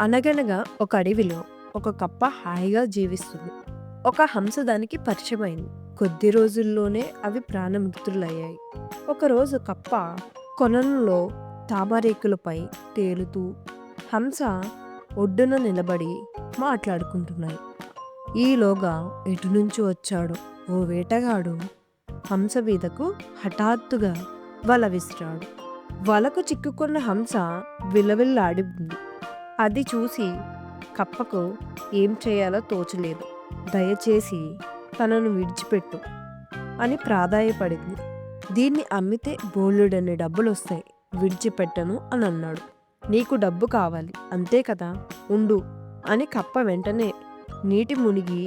అనగనగా ఒక అడవిలో ఒక కప్ప హాయిగా జీవిస్తుంది. ఒక హంస దానికి పరిచయమైంది. కొద్ది రోజుల్లోనే అవి ప్రాణమిత్రులయ్యాయి. ఒకరోజు కప్ప కొలంలో తామరేకులపై తేలుతూ హంస ఒడ్డున నిలబడి మాట్లాడుకుంటున్నాయి. ఈలోగా ఎటునుంచి వచ్చాడో ఓ వేటగాడు హంస మీదకు హఠాత్తుగా వల విసిరాడు. వలకు చిక్కుకున్న హంస విలవిల్లాడి ఉంది. అది చూసి కప్పకు ఏం చేయాలో తోచలేదు. దయచేసి తనను విడిచిపెట్టు అని ప్రాధాయపడింది. దీన్ని అమ్మితే బోలెడన్ని డబ్బులొస్తాయి, విడిచిపెట్టను అని అన్నాడు. నీకు డబ్బు కావాలి అంతే కదా, ఉండు అని కప్ప వెంటనే నీటి మునిగి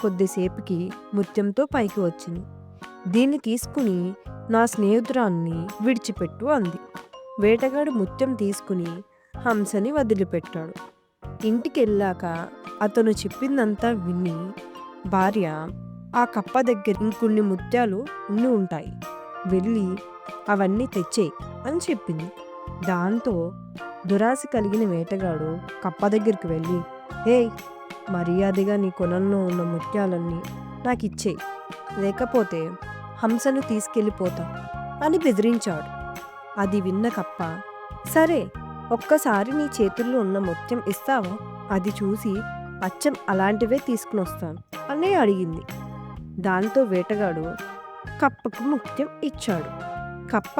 కొద్దిసేపుకి ముత్యంతో పైకి వచ్చింది. దీన్ని తీసుకుని నా స్నేహితురాన్ని విడిచిపెట్టు అంది. వేటగాడు ముత్యం తీసుకుని హంసని వదిలిపెట్టాడు. ఇంటికెళ్ళాక అతను చెప్పిందంతా విని భార్య ఆ కప్ప దగ్గర ఇంకొన్ని ముత్యాలు ఉండి ఉంటాయి, వెళ్ళి అవన్నీ తెచ్చేయి అని చెప్పింది. దాంతో దురాశ కలిగిన వేటగాడు కప్ప దగ్గరికి వెళ్ళి, హేయ్, మర్యాదగా నీ కొలంలో ఉన్న ముత్యాలన్నీ నాకు ఇచ్చేయి, లేకపోతే హంసను తీసుకెళ్ళిపోతా అని బెదిరించాడు. అది విన్న కప్ప, సరే, ఒక్కసారి నీ చేతుల్లో ఉన్న ముత్యం ఇస్తావా, అది చూసి అచ్చం అలాంటివే తీసుకుని వస్తాను అని అడిగింది. దాంతో వేటగాడు కప్పకు ముత్యం ఇచ్చాడు. కప్ప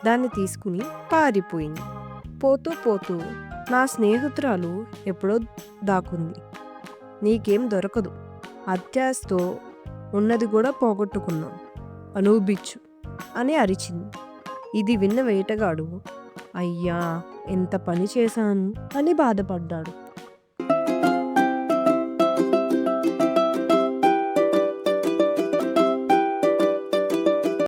దాన్ని తీసుకుని పారిపోయింది. పోతూ పోతూ నా స్నేహితురాలు ఎప్పుడో దాక్కుంది, నీకేం దొరకదు, అత్యాశతో ఉన్నది కూడా పోగొట్టుకున్నావు, అనుభవించు అని అరిచింది. ఇది విన్న వేటగాడు, అయ్యా, ఎంత పని చేశాను అని బాధపడ్డాడు.